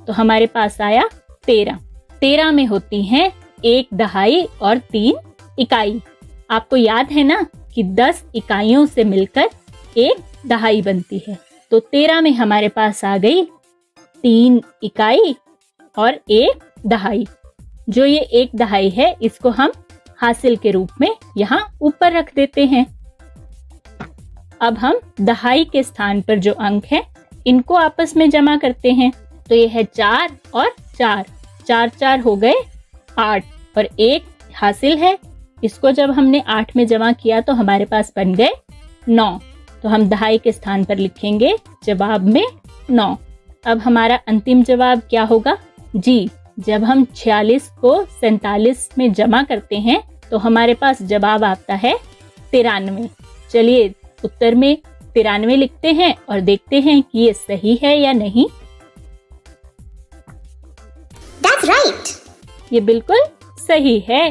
तो हमारे पास आया 13। 13 में होती हैं 1 दहाई और 3 इकाई। आपको याद है ना कि 10 इकाइयों से मिलकर 1 दहाई बनती है। तो 13 में हमारे पास आ गई 3 इकाई और 1 दहाई। जो ये 1 दहाई है इसको हम हासिल के रूप में यहाँ ऊपर रख देते हैं। अब हम दहाई के स्थान पर जो अंक है इनको आपस में जमा करते हैं। तो ये है 4 और 4, 4 4 हो गए 8 और 1 हासिल है। इसको जब हमने 8 में जमा किया तो हमारे पास बन गए 9। तो हम दहाई के स्थान पर लिखेंगे जवाब में 9। अब हमारा अंतिम जवाब क्या होगा? जी जब हम 46 को 47 में जमा करते हैं तो हमारे पास जवाब आता है 93। चलिए उत्तर में 93 लिखते हैं और देखते हैं कि ये सही है या नहीं। That's right. ये बिल्कुल सही है।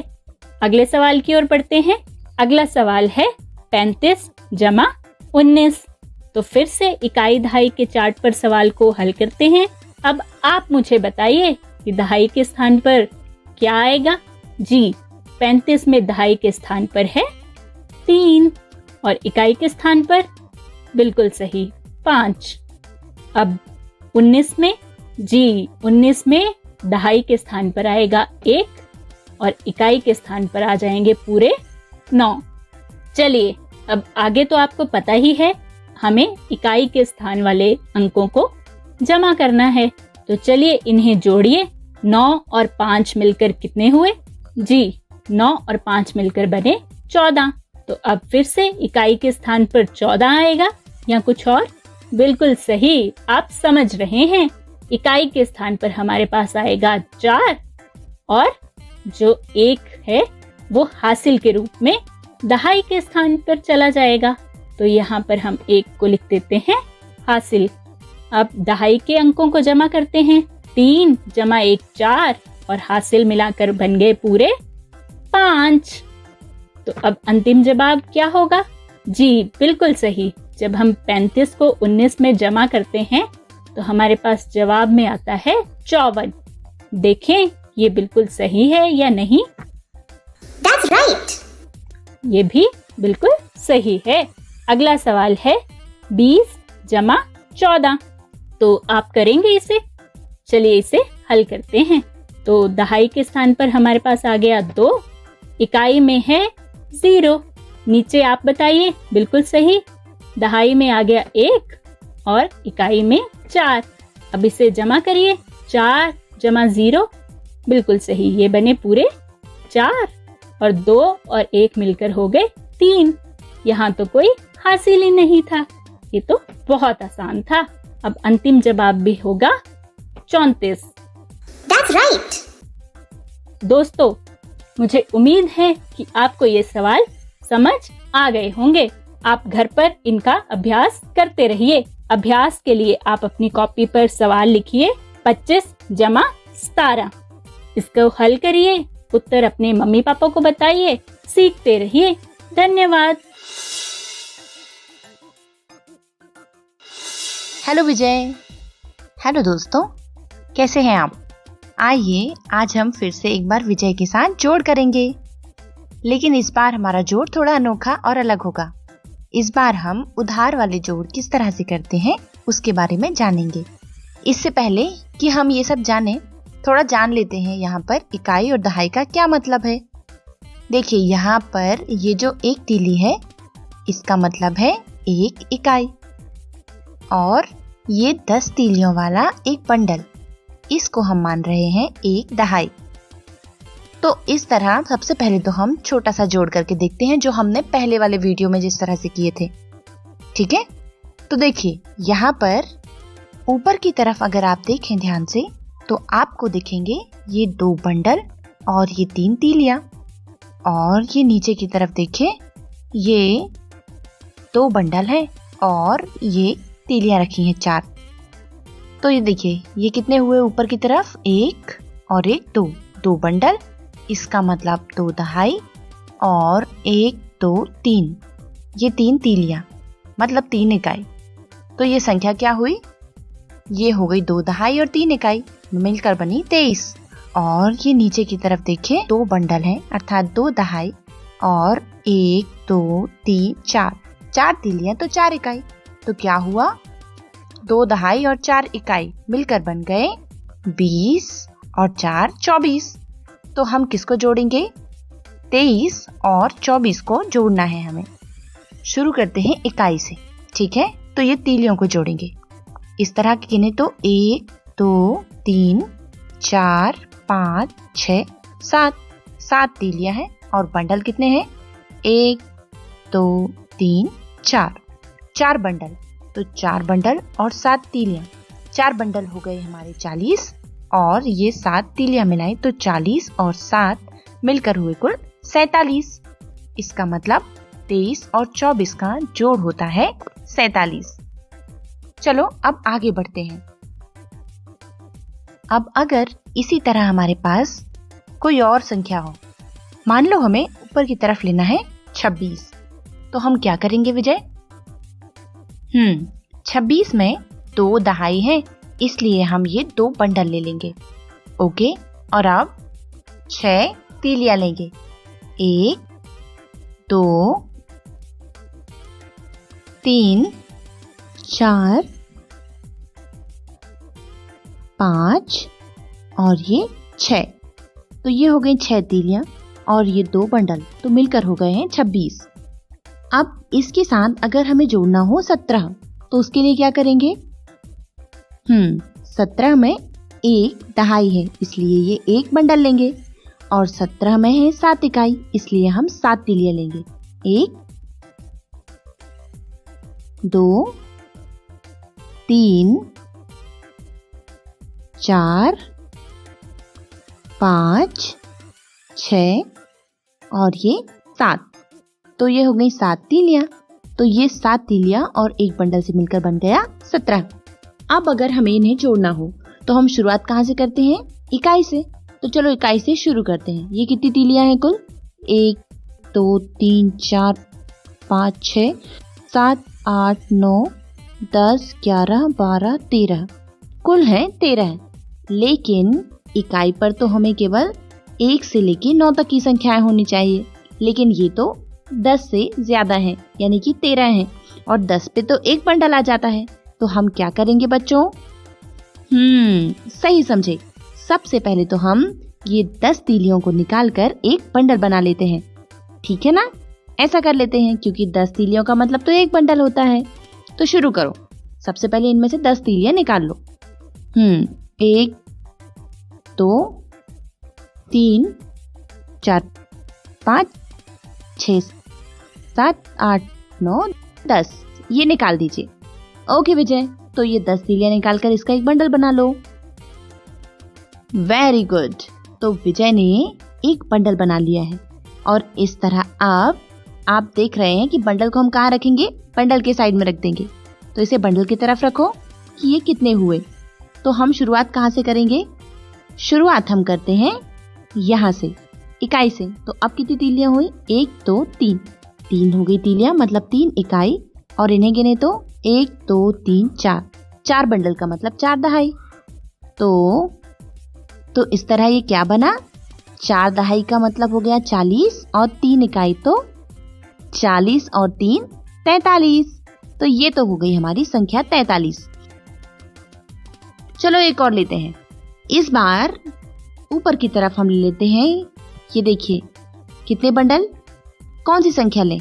अगले सवाल की ओर बढ़ते हैं। अगला सवाल है 35 जमा 19। तो फिर से इकाई दहाई के चार्ट पर सवाल को हल करते हैं। अब आप मुझे बताइए कि दहाई के स्थान पर क्या आएगा? जी 35 में दहाई के स्थान पर है 3 और इकाई के स्थान पर बिल्कुल सही 5। अब 19 में, जी 19 में दहाई के स्थान पर आएगा 1 और इकाई के स्थान पर आ जाएंगे पूरे 9। चलिए अब आगे तो आपको पता ही है, हमें इकाई के स्थान वाले अंकों को जमा करना है। तो चलिए इन्हें जोड़िए। 9 और 5 मिलकर कितने हुए? जी 9 और 5 मिलकर बने 14। तो अब फिर से इकाई के स्थान पर 14 आएगा या कुछ और? बिल्कुल सही, आप समझ रहे हैं। इकाई के स्थान पर हमारे पास आएगा 4 और जो 1 है वो हासिल के रूप में दहाई के स्थान पर चला जाएगा। तो यहाँ पर हम 1 को लिख देते हैं हासिल। अब दहाई के अंकों को जमा करते हैं। 3 जमा 1 4 और हासिल मिलाकर बन गए पूरे 5। तो अब अंतिम जवाब क्या होगा? जी बिल्कुल सही, जब हम 35 को 19 में जमा करते हैं तो हमारे पास जवाब में आता है 54। देखें ये बिल्कुल सही है या नहीं? That's right. ये भी बिल्कुल सही है। अगला सवाल है 20 जमा 14। तो आप करेंगे इसे? चलिए इसे हल करते हैं। तो दहाई के स्थान पर हमारे पास आ गया 2, इकाई में है 0, नीचे आप बताइए। बिल्कुल सही। दहाई में आ गया 1 और इकाई में 4। अब इसे जमा करिए। 4 जमा 0 बिल्कुल सही, ये बने पूरे 4 और 2 और 1 मिलकर हो गए 3। यहाँ तो कोई हासिल ही नहीं था, ये तो बहुत आसान था। अब अंतिम जवाब भी होगा 34। That's right. दोस्तों मुझे उम्मीद है कि आपको ये सवाल समझ आ गए होंगे। आप घर पर इनका अभ्यास करते रहिए। अभ्यास के लिए आप अपनी कॉपी पर सवाल लिखिए 25 जमा 17। इसको हल करिए, उत्तर अपने मम्मी पापा को बताइए, सीखते रहिए। धन्यवाद। हेलो विजय। हेलो दोस्तों, कैसे हैं आप? आइए आज हम फिर से एक बार विजय के साथ जोड़ करेंगे, लेकिन इस बार हमारा जोड़ थोड़ा अनोखा और अलग होगा। इस बार हम उधार वाले जोड़ किस तरह से करते हैं उसके बारे में जानेंगे। इससे पहले कि हम ये सब जानें, थोड़ा जान लेते हैं यहाँ पर इकाई और दहाई का क्या मतलब है। देखिए यहाँ पर ये जो एक तीली है इसका मतलब है एक इकाई, और ये 10 तीलियों वाला एक बंडल, इसको हम मान रहे हैं एक दहाई। तो इस तरह सबसे पहले तो हम छोटा सा जोड़ करके देखते हैं, जो हमने पहले वाले वीडियो में जिस तरह से किए थे। ठीक है, तो देखिए यहाँ पर ऊपर की तरफ अगर आप देखें ध्यान से तो आपको दिखेंगे ये 2 बंडल और ये 3 तीलियां, और ये नीचे की तरफ देखिए ये 2 बंडल हैं और ये तीलियां रखी हैं 4। तो ये देखिए ये कितने हुए ऊपर की तरफ, 1 और 1 2 बंडल, इसका मतलब 2 दहाई, और 1 2 3, ये 3 तीलियां मतलब 3 इकाई। तो ये संख्या क्या हुई, ये हो गई 2 दहाई और 3 इकाई, मिलकर बनी 23। और ये नीचे की तरफ देखिए 2 बंडल हैं अर्थात 2 दहाई और 1 2 3 4 तीलियां तो 4 इकाई। तो क्या हुआ, 2 दहाई और 4 इकाई मिलकर बन गए 20 और 4 24। तो हम किसको जोड़ेंगे, 23 और 24 को जोड़ना है हमें। शुरू करते हैं इकाई से। ठीक है, तो ये तीलियों को जोड़ेंगे। इस तरह के गिने तो 1 2 3 4 5 6 7 तीलियां हैं, और बंडल कितने हैं, 1 2 3 4 बंडल। तो 4 बंडल और 7 तीलियां, 4 बंडल हो गए हमारे 40, और ये 7 तीलियां मिलाई तो 40 और 7 मिलकर हुए कुल 47। इसका मतलब 23 और 24 का जोड़ होता है 47। चलो अब आगे बढ़ते हैं। अब अगर इसी तरह हमारे पास कोई और संख्या हो, मान लो हमें ऊपर की तरफ लेना है 26, तो हम क्या करेंगे विजय? 26 में 2 दहाई हैं, इसलिए हम ये 2 बंडल ले लेंगे। ओके, और अब 6 तीलियां लेंगे, 1 2 3 4 5 और ये 6। तो ये हो गई 6 तीलियां और ये 2 बंडल, तो मिलकर हो गए हैं 26। अब इसके साथ अगर हमें जोड़ना हो 17, तो उसके लिए क्या करेंगे? 17 में 1 दहाई है, इसलिए ये 1 बंडल लेंगे, और 17 में है 7 इकाई, इसलिए हम 7 तीलियां लेंगे। 1 2 3 4 5 6 और ये 7। तो ये हो गई 7 तीलियां। तो ये 7 तीलियां और 1 बंडल से मिलकर बन गया 17। अब अगर हमें इन्हें जोड़ना हो तो हम शुरुआत कहाँ से करते हैं? इकाई से। तो चलो इकाई से शुरू करते हैं। ये कितनी तीलियां हैं कुल? 1 2 3 4 5 6 7 8 9 10 11 12 13, कुल है 13। लेकिन इकाई पर तो हमें केवल 1 से लेकर 9 तक की संख्याएं होनी चाहिए, लेकिन ये तो 10 से ज्यादा है, यानी कि 13 है, और 10 पे तो 1 बंडल आ जाता है। तो हम क्या करेंगे बच्चों? सही समझे। सबसे पहले तो हम ये 10 तीलियों को निकालकर 1 बंडल बना लेते हैं। ठीक है ना? ऐसा कर लेते हैं, क्योंकि 10 तीलियों का मतलब तो 1 बंडल होता है। तो शुरू करो। सबसे पहले इनमें से 10 तीलियां निकाल लो। 1 2 3 4 5 6 7 8 9 10, ये निकाल दीजिए। ओके विजय, तो ये 10 तीलियां निकालकर इसका 1 बंडल बना लो। Very good. तो विजय ने 1 बंडल बना लिया है, और इस तरह अब आप देख रहे हैं कि बंडल को हम कहाँ रखेंगे? बंडल के साइड में रख देंगे। तो इसे बंडल की तरफ रखो कि ये कितने हुए। तो हम शुरुआत कहाँ से करेंगे? शुरुआत हम करते हैं यहाँ से, इकाई से। तो अब कितनी तीलियां हुई? 1 2 3, 3 हो गई तीलियां, मतलब 3 इकाई, और इन्हें गिने तो 1 2 3 4, 4 बंडल का मतलब 4 दहाई। तो तो इस तरह ये क्या बना, 4 दहाई का मतलब हो गया 40 और 3 इकाई तो 40 और 3 43। तो ये तो हो गई हमारी संख्या 43। चलो एक और लेते हैं। इस बार ऊपर की तरफ हम लेते हैं, ये देखिए कितने बंडल, कौन सी संख्या लें?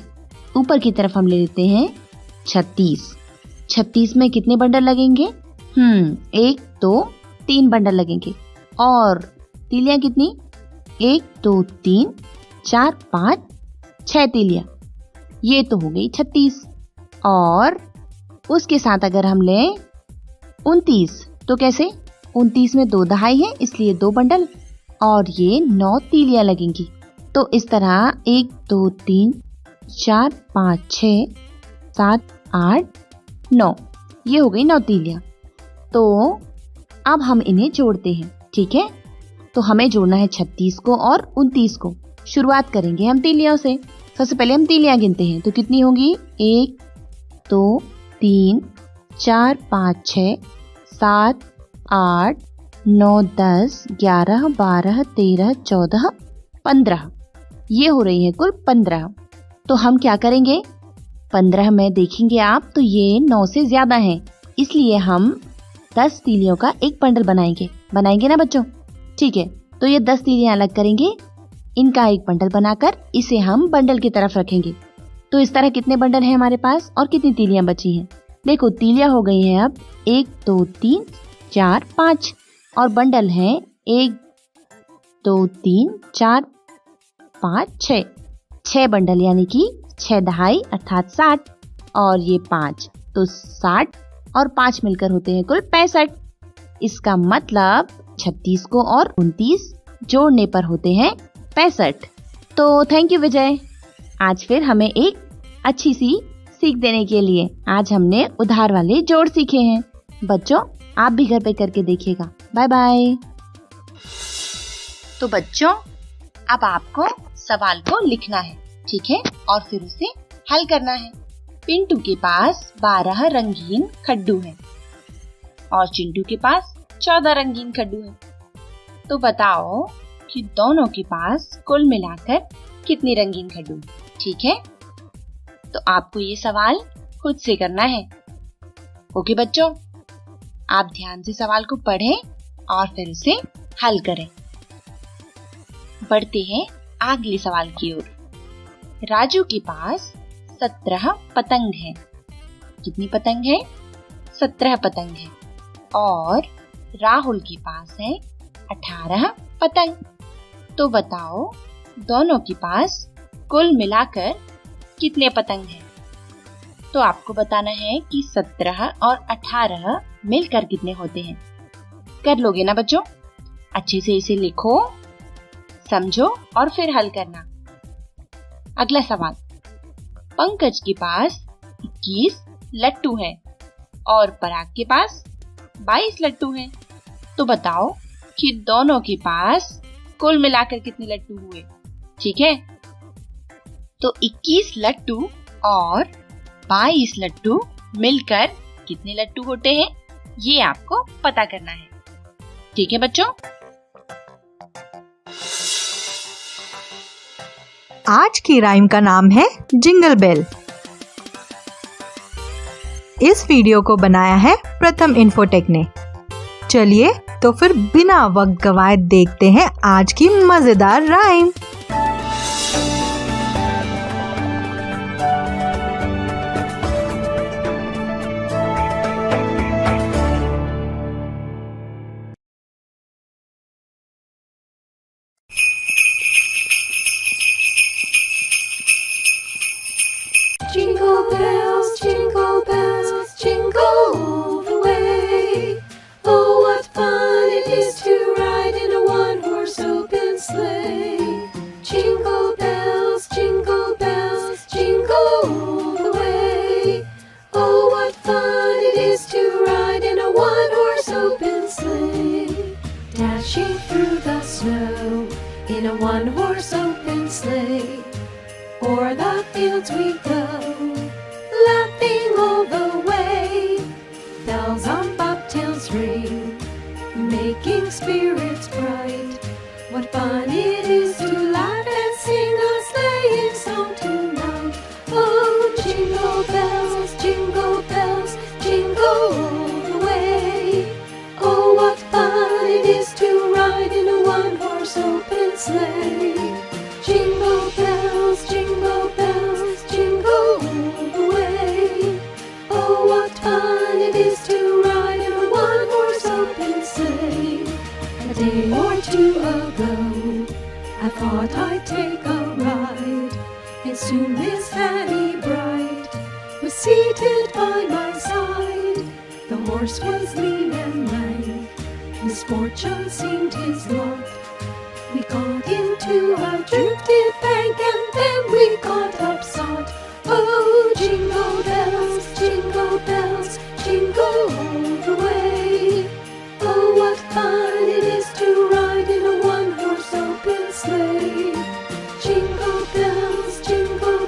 ऊपर की तरफ हम ले लेते हैं 36। 36 में कितने बंडल लगेंगे? 1 2 3 बंडल लगेंगे। और तीलियां कितनी? 1 2 3 4 5 6 तीलियां। ये तो हो गई 36। और उसके साथ अगर हम लें 29, तो कैसे? 29 में 2 दहाई है, इसलिए 2 बंडल और ये 9 तीलियां लगेंगी। तो इस तरह 1 2 3 4 5 6 7 8 9, ये हो गई 9 तीलियां। तो अब हम इन्हें जोड़ते हैं, ठीक है? तो हमें जोड़ना है 36 को और 29 को। शुरुआत करेंगे हम तीलियों से। सबसे पहले हम तीलियां गिनते हैं, तो कितनी होंगी? 1 2 3 4 5 6 7 8 9 10 11 12 13 14 15, ये हो रही है कुल 15। तो हम क्या करेंगे? 15 में देखेंगे आप तो ये 9 से ज्यादा है, इसलिए हम 10 तीलियों का एक बंडल बनाएंगे ना बच्चों? ठीक है, तो ये 10 तीलियां अलग करेंगे, इनका एक बंडल बनाकर इसे हम बंडल की तरफ रखेंगे। तो इस तरह कितने बंडल हैं हमारे पास और कितनी तीलियां बची हैं? देखो तीलियां हो गई हैं अब 1 2 3 4 5 और बंडल हैं 1 2 3 4 5 6। 6 बंडल यानी कि 6 दहाई अर्थात 60 और ये 5, तो 60 और 5 मिलकर होते हैं कुल 65। इसका मतलब 36 को और 29 जोड़ने पर होते हैं 65। तो थैंक यू विजय, आज फिर हमें एक अच्छी सी सीख देने के लिए। आज हमने उधार वाले जोड़ सीखे हैं। बच्चों आप भी घर पे करके देखिएगा। Bye bye. तो बच्चों अब आपको सवाल को लिखना है, ठीक है? और फिर उसे हल करना है। पिंटू के पास 12 रंगीन खड्डू हैं और चिंटू के पास 14 रंगीन खड्डू हैं। तो बताओ कि दोनों के पास कुल मिलाकर कितनी रंगीन खड्डू, ठीक है? तो आपको ये सवाल खुद से करना है। ओके बच्चों, आप ध्यान से सवाल को पढ़ें और फिर उसे हल करें। बढ़ते हैं अगले सवाल की ओर। राजू के पास 17 पतंग हैं। कितनी पतंग है? 17 पतंग है। और राहुल के पास है 18 पतंग। तो बताओ दोनों के पास कुल मिलाकर कितने पतंग हैं? तो आपको बताना है कि 17 और 18 मिलकर कितने होते हैं। कर लोगे ना बच्चों? अच्छे से इसे लिखो, समझो और फिर हल करना। अगला सवाल। पंकज के पास 21 लट्टू हैं और पराग के पास 22 लट्टू हैं। तो बताओ कि दोनों के पास कुल मिलाकर कितने लट्टू हुए, ठीक है? तो 21 लट्टू और 22 लट्टू मिलकर कितने लट्टू होते हैं, ये आपको पता करना है, ठीक है बच्चों? आज की राइम का नाम है जिंगल बेल। इस वीडियो को बनाया है प्रथम इन्फोटेक ने। चलिए तो फिर बिना वक्त गवाए देखते हैं आज की मजेदार rhyme. Jingle bells, jingle all the way. Oh, what fun it is to ride in a one-horse open sleigh. Jingle bells, jingle all the way. Oh, what fun it is to ride in a one-horse open sleigh. Dashing through the snow in a one-horse open sleigh. O'er the fields we go, laughing all the way. Bells on bobtails ring, making spirits bright. What fun it is to laugh and sing a sleighing song tonight. Oh, jingle bells, jingle all the way. Oh, what fun it is to ride in a one-horse open sleigh. Jingle bells, jingle all the way. Oh, what fun it is to ride in a one-horse open sleigh. A day or two ago, I thought I'd take a ride, and soon Miss Hattie Bright was seated by my side. The horse was lean and lank, misfortune seemed his lot. We got into a drifted bank, and then we got upsot. Oh, jingle bells, jingle all the way. Oh, what fun it is to ride in a one-horse open sleigh. Jingle bells, jingle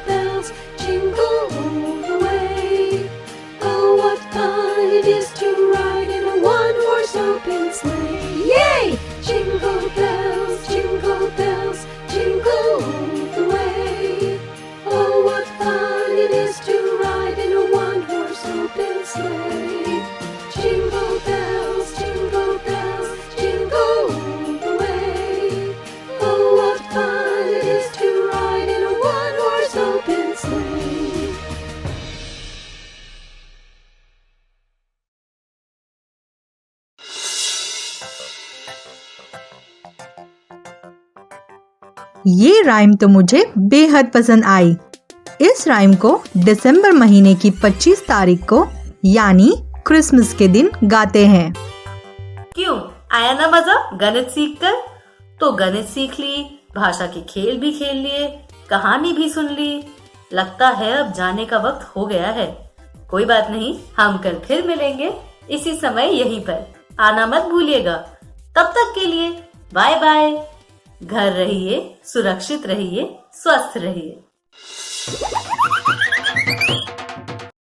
all the way. Oh, what fun it is to ride in a one-horse open sleigh. Yay! Jingle bells, jingle all the way. Oh, what fun it is to ride in a one-horse open sleigh. Jingle bells, jingle all the way. Oh, what fun it is to ride in a one-horse open sleigh. ये rhyme तो मुझे बेहद पसंद आई। इस rhyme को दिसंबर महीने की 25 तारीख को यानी क्रिसमस के दिन गाते हैं। क्यों, आया ना मजा गणित सीखकर? तो गणित सीख ली, भाषा के खेल भी खेल लिए, कहानी भी सुन ली। लगता है अब जाने का वक्त हो गया है। कोई बात नहीं, हम कल फिर मिलेंगे इसी समय यहीं पर। आना मत भूलिएगा। तब तक के लिए बाय बाय। घर रहिए, सुरक्षित रहिए, स्वस्थ रहिए।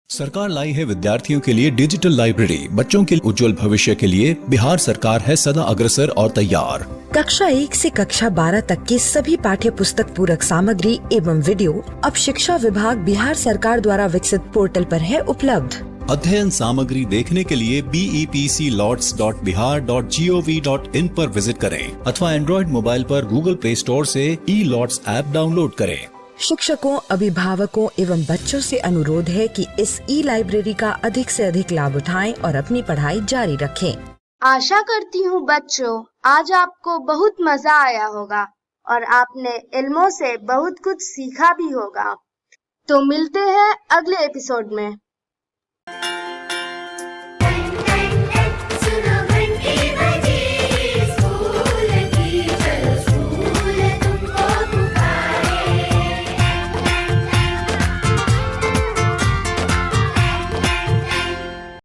सरकार लाई है विद्यार्थियों के लिए डिजिटल लाइब्रेरी। बच्चों के उज्जवल भविष्य के लिए बिहार सरकार है सदा अग्रसर और तैयार। कक्षा 1 से कक्षा 12 तक की सभी पाठ्य पुस्तक पूरक सामग्री एवं वीडियो अब शिक्षा विभाग बिहार सरकार द्वारा विकसित पोर्टल पर है उपलब्ध। अध्ययन सामग्री देखने के लिए BEPCLOTS.bihar.gov.in पर विजिट करें अथवा एंड्रॉइड मोबाइल पर गूगल प्ले स्टोर से ई-लॉट्स ऐप डाउनलोड करें। शिक्षकों, अभिभावकों एवं बच्चों से अनुरोध है कि इस ई लाइब्रेरी का अधिक से अधिक लाभ उठाएं और अपनी पढ़ाई जारी रखें। आशा करती हूँ बच्चों, आज आपको बहुत मजा आया होगा और आपने इल्मों से बहुत कुछ सीखा भी होगा। तो मिलते हैं अगले एपिसोड में।